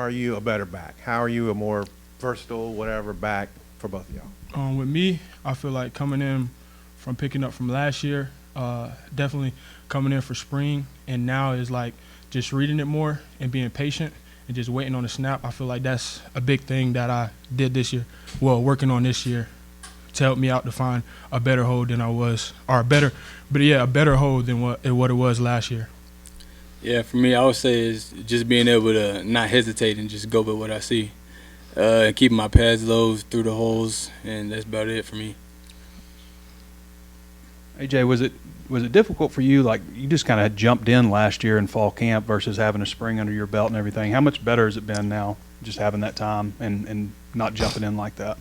are you a better back? How are you a more versatile, whatever back for both of y'all? With me, I feel like coming in from picking up from last year, definitely coming in for spring, and now is like just reading it more and being patient and just waiting on the snap. I feel like that's a big thing that I did this year. Well, working on this year to help me out to find a better hold than I was, or a better hold than what it was last year. Yeah, for me, I would say is just being able to not hesitate and just go with what I see, and keeping my pads low through the holes, and that's about it for me. AJ, was it difficult for you? Like, you just kind of jumped in last year in fall camp versus having a spring under your belt and everything. How much better has it been now, just having that time and not jumping in like that?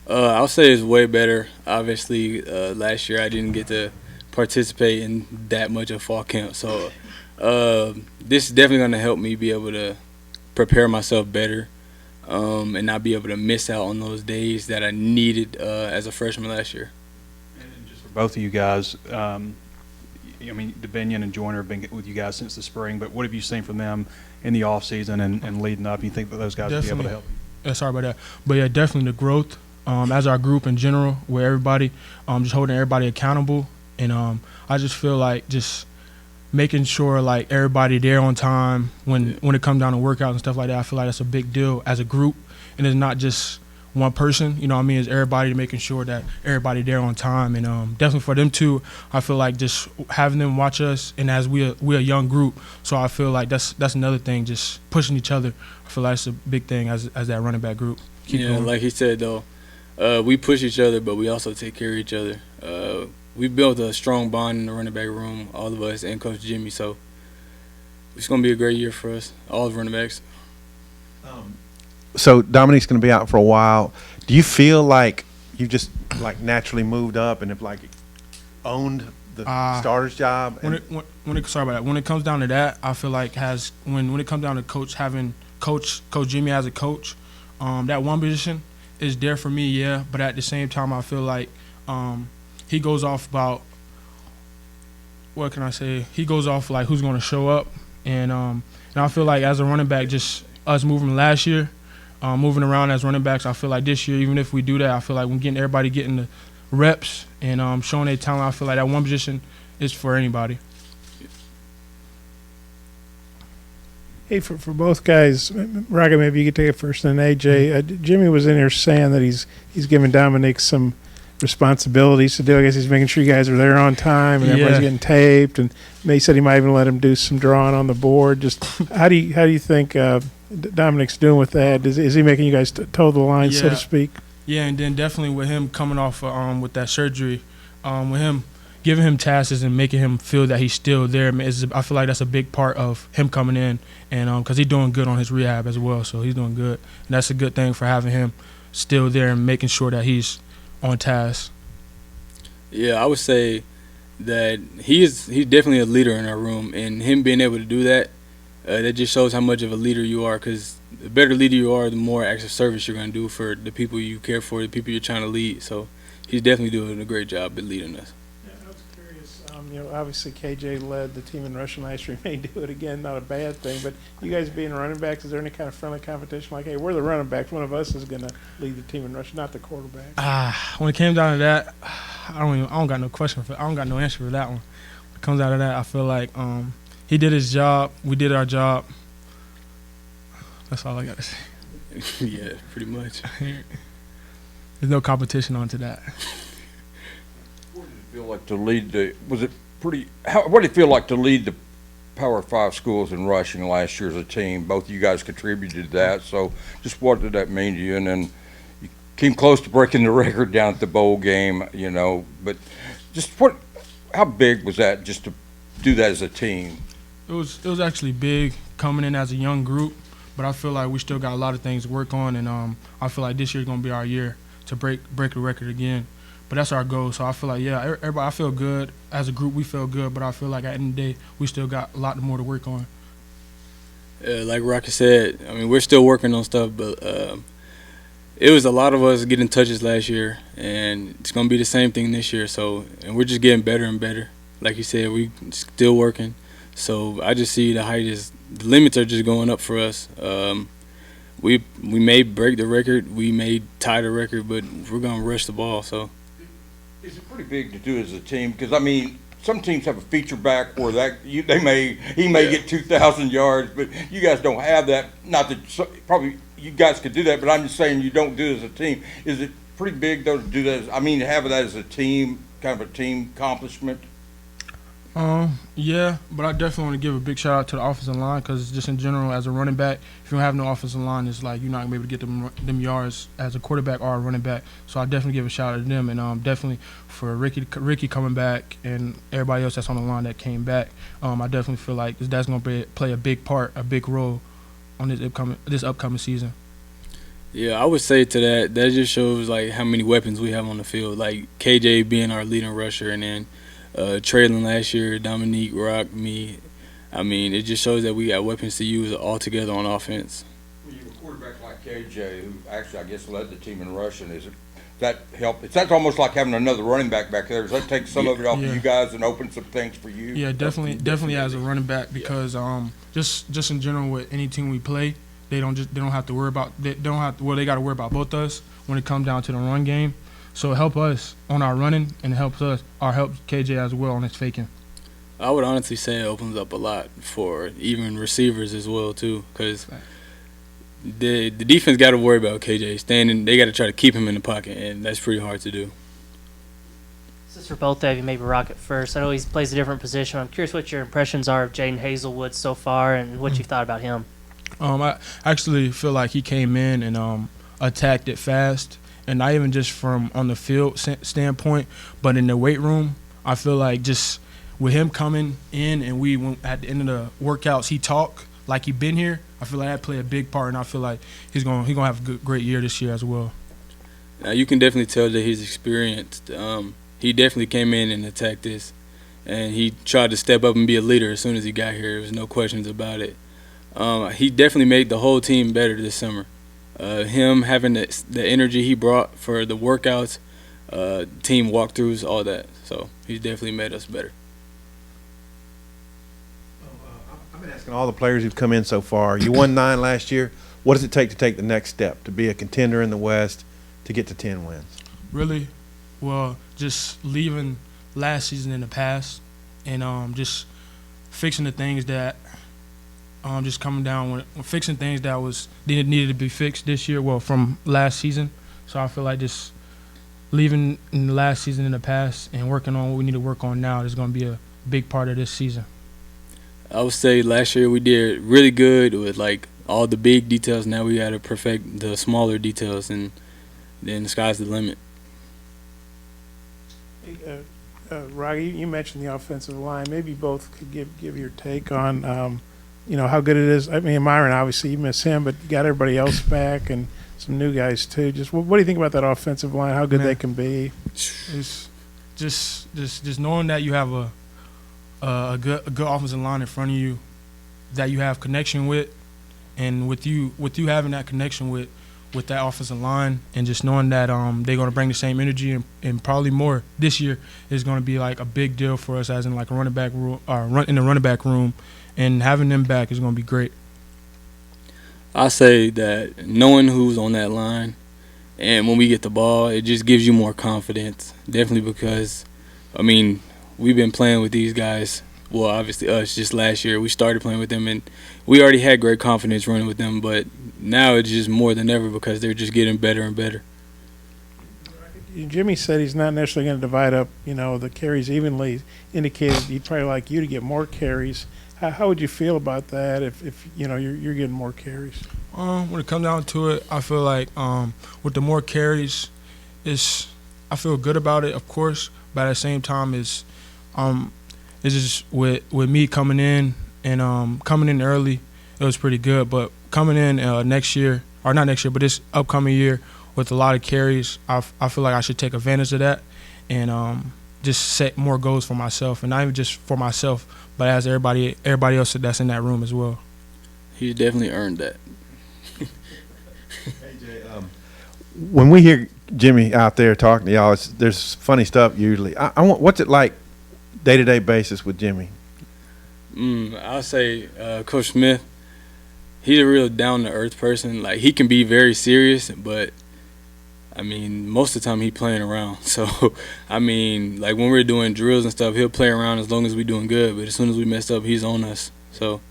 I'll say it's way better. Obviously, last year I didn't get to participate in that much of fall camp, so this is definitely going to help me be able to prepare myself better, and not be able to miss out on those days that I needed as a freshman last year. And just for both of you guys, I mean, DeBinion and Joyner have been with you guys since the spring, but what have you seen from them in the off season and leading up? You think that those guys will be able to help you? Sorry about that. But, yeah, definitely the growth as our group in general, where everybody just holding everybody accountable. And I just feel like just making sure, like, everybody there on time when it comes down to workouts and stuff like that. I feel like that's a big deal as a group. And it's not just one person, you know what I mean? It's everybody making sure that everybody there on time. And definitely for them too, I feel like just having them watch us, and as we're a young group, so I feel like that's another thing, just pushing each other. I feel like it's a big thing as that running back group. Keep going. Like he said, though, we push each other, but we also take care of each other. We built a strong bond in the running back room, all of us, and Coach Jimmy, so it's going to be a great year for us, all the running backs. So Dominique's going to be out for a while. Do you feel like you just like naturally moved up and have like owned the starter's job? When it comes down to that, I feel like when it comes down to having Coach Jimmy as a coach, that one position is there for me, yeah. But at the same time, I feel like he goes off about, what can I say? He goes off like who's going to show up, and I feel like as a running back, just us moving last year. Moving around as running backs, I feel like this year, even if we do that, I feel like when everybody getting the reps and showing their talent, I feel like that one position is for anybody. Hey, for both guys, Raga, maybe you could take it first, and then AJ. Jimmy was in here saying that he's giving Dominique some responsibilities to do. I guess he's making sure you guys are there on time and everybody's getting taped. And he said he might even let him do some drawing on the board. Just how do you think Dominic's doing with that? Is he making you guys toe the line, so to speak? Yeah, and then definitely with him coming off with that surgery, with him giving him tasks and making him feel that he's still there, I feel like that's a big part of him coming in, and because he's doing good on his rehab as well, so he's doing good. And that's a good thing for having him still there and making sure that he's on task. Yeah, I would say that he's definitely a leader in our room, and him being able to do that, that just shows how much of a leader you are, because the better leader you are, the more active service you're going to do for the people you care for, the people you're trying to lead. So he's definitely doing a great job at leading us. Yeah, I was curious. Obviously KJ led the team in rushing last year. He may do it again, not a bad thing. But you guys being running backs, is there any kind of friendly competition? Like, hey, we're the running backs. One of us is going to lead the team in rushing, not the quarterback. When it came down to that, I don't got no question for. I don't got no answer for that one. When it comes out of that, I feel like he did his job. We did our job. That's all I got to say. Yeah, pretty much. There's no competition onto that. What did it feel like to lead what did it feel like to lead the Power 5 schools in rushing last year as a team? Both of you guys contributed to that. So just what did that mean to you? And then you came close to breaking the record down at the bowl game, but just how big was that just to do that as a team? It was actually big coming in as a young group, but I feel like we still got a lot of things to work on, and I feel like this year's going to be our year to break the record again. But that's our goal, so I feel like, everybody, I feel good. As a group, we feel good, but I feel like at the end of the day, we still got a lot more to work on. Like Rocky said, I mean, we're still working on stuff, but it was a lot of us getting touches last year, and it's going to be the same thing this year. And we're just getting better and better. Like you said, we still working. So I just see the limits are just going up for us. we may break the record, we may tie the record, but we're gonna rush the ball. So Is it pretty big to do as a team? Because I mean, some teams have a feature back where he may get 2,000 yards, but you guys don't have that. Not that probably you guys could do that, but I'm just saying you don't do it as a team. Is it pretty big though to do that? To have that as a team, kind of a team accomplishment. Yeah, but I definitely want to give a big shout out to the offensive line because just in general, as a running back, if you don't have no offensive line, it's like you're not gonna be able to get them yards as a quarterback or a running back. So I definitely give a shout out to them, and definitely for Ricky coming back and everybody else that's on the line that came back. I definitely feel like that's gonna play a big part, a big role on this upcoming season. yeah, I would say to that just shows like how many weapons we have on the field. Like KJ being our leading rusher, and then Traylon last year, Dominique, Rock, me. I mean, it just shows that we got weapons to use all together on offense. Well, you have a quarterback like KJ, who actually I guess led the team in rushing. That help? That's almost like having another running back there. Does that take some of it off of you guys and open some things for you? Yeah, definitely as a running back because just in general with any team we play, they don't have to worry about they got to worry about both us when it comes down to the run game. So it helps us on our running and it helps KJ as well on his faking. I would honestly say it opens up a lot for even receivers as well too, because the defense got to worry about KJ standing. They got to try to keep him in the pocket, and that's pretty hard to do. This is for both of you, maybe Rocket first. I know he plays a different position. I'm curious what your impressions are of Jaden Hazelwood so far and what you've thought about him. I actually feel like he came in and attacked it fast. And not even just from on the field standpoint, but in the weight room, I feel like just with him coming in and went at the end of the workouts, he talked like he been here. I feel like that played a big part, and I feel like he's gonna have a great year this year as well. Now you can definitely tell that he's experienced. He definitely came in and attacked this, and he tried to step up and be a leader as soon as he got here. There was no questions about it. He definitely made the whole team better this summer. Him having the energy he brought for the workouts, team walkthroughs, all that. So he's definitely made us better. I've been asking all the players who've come in so far. You won 9 last year. What does it take to take the next step, to be a contender in the West, to get to 10 wins? Really, well, just leaving last season in the past and just fixing the things that just coming down when fixing things that needed to be fixed this year. Well, from last season, so I feel like just leaving in the last season in the past and working on what we need to work on now is going to be a big part of this season. I would say last year we did really good with like all the big details. Now we got to perfect the smaller details, and then the sky's the limit. Rocky, you mentioned the offensive line. Maybe both could give your take on how good it is. I mean, Myron, obviously you miss him, but you got everybody else back and some new guys too. Just what do you think about that offensive line? How good they can be? It's just knowing that you have a good offensive line in front of you that you have connection with, and with you having that connection with that offensive line, and just knowing that they're going to bring the same energy and probably more this year is going to be like a big deal for us as in like a running back room in the running back room. And having them back is going to be great. I say that knowing who's on that line, and when we get the ball, it just gives you more confidence. Definitely because, I mean, we've been playing with these guys. Well, obviously us just last year. We started playing with them, and we already had great confidence running with them. But now it's just more than ever because they're just getting better and better. Jimmy said he's not necessarily going to divide up, the carries evenly. Indicated he'd probably like you to get more carries. How would you feel about that if you're getting more carries? When it comes down to it, I feel like with the more carries, I feel good about it, of course, but at the same time, it's just with me coming in and coming in early, it was pretty good. But coming in next year, or not next year, but this upcoming year with a lot of carries, I feel like I should take advantage of that and just set more goals for myself, and not even just for myself, but as everybody else that's in that room as well. He's definitely earned that. When we hear Jimmy out there talking to y'all, there's funny stuff usually. I want, what's it like day-to-day basis with Jimmy? I'll say Coach Smith, He's a real down to earth person. Like, he can be very serious, but I mean, most of the time he playing around. So, I mean, like when we're doing drills and stuff, he'll play around as long as we doing good. But as soon as we mess up, he's on us. So,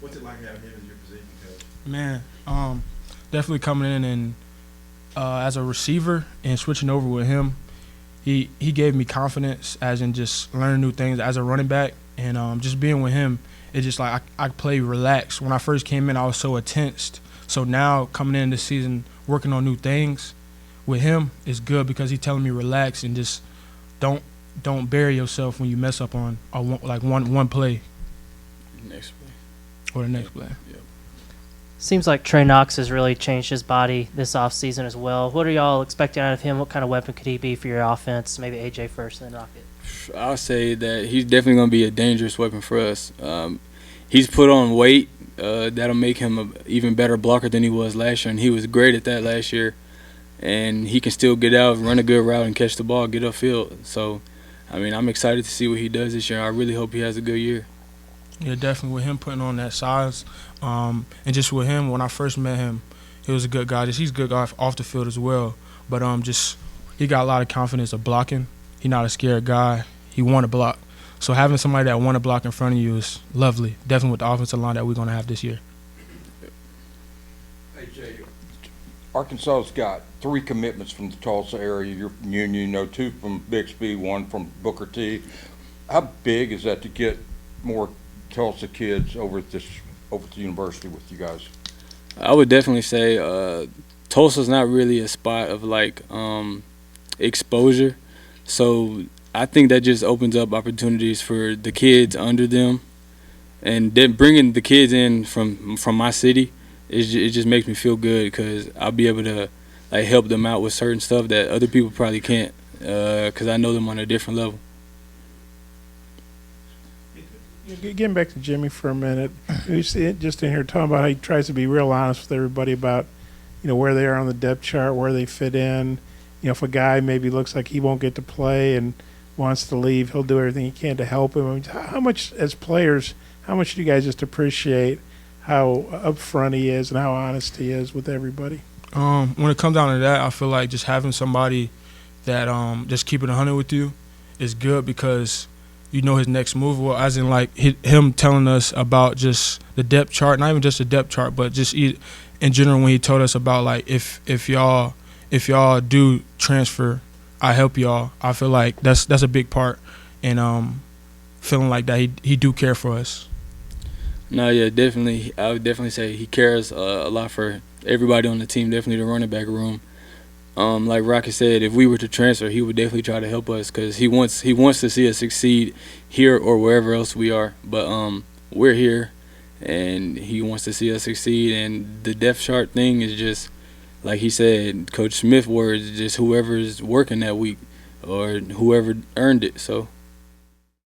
What's it like having him as your position coach? Man, definitely coming in and as a receiver and switching over with him, he gave me confidence as in just learning new things as a running back, and just being with him, it's just like I play relaxed. When I first came in, I was so tensed. So now coming in this season, working on new things with him is good because he's telling me relax and just don't bury yourself when you mess up on one play next play. or the next play. Seems like Trey Knox has really changed his body this offseason as well. What are y'all expecting out of him? What kind of weapon could he be for your offense? Maybe AJ first and then Rocket. I'll say that he's definitely going to be a dangerous weapon for us. He's put on weight. That'll make him an even better blocker than he was last year, and he was great at that last year. And he can still get out, run a good route, and catch the ball, get upfield. So, I mean, I'm excited to see what he does this year. I really hope he has a good year. Yeah, definitely with him putting on that size, and just with him, when I first met him, he was a good guy. He's a good guy off the field as well. But just he got a lot of confidence of blocking. He's not a scared guy. He want to block. So having somebody that want to block in front of you is lovely. Definitely with the offensive line that we're going to have this year. Hey, Jay, Arkansas's got 3 commitments from the Tulsa area. You're from Union, you know, 2 from Bixby, 1 from Booker T. How big is that to get more Tulsa kids over to the university with you guys? I would definitely say Tulsa's not really a spot of like exposure, so I think that just opens up opportunities for the kids under them, and then bringing the kids in from my city, it just makes me feel good because I'll be able to like help them out with certain stuff that other people probably can't because I know them on a different level. Getting back to Jimmy for a minute, we see it just in here talking about how he tries to be real honest with everybody about, where they are on the depth chart, where they fit in. If a guy maybe looks like he won't get to play and wants to leave, he'll do everything he can to help him. I mean, how much, as players, how much do you guys just appreciate how upfront he is and how honest he is with everybody? When it comes down to that, I feel like just having somebody that just keep it 100 with you is good because you know his next move. Well, as in like him telling us about just the depth chart, not even just the depth chart, but just in general when he told us about like if y'all do transfer, I help y'all. I feel like that's a big part, and feeling like that he do care for us. No, yeah, definitely. I would definitely say he cares a lot for everybody on the team, definitely the running back room. Like Rocky said, if we were to transfer, he would definitely try to help us because he wants to see us succeed here or wherever else we are. But we're here, and he wants to see us succeed. And the depth chart thing is just, like he said, Coach Smith words, just whoever's working that week or whoever earned it. So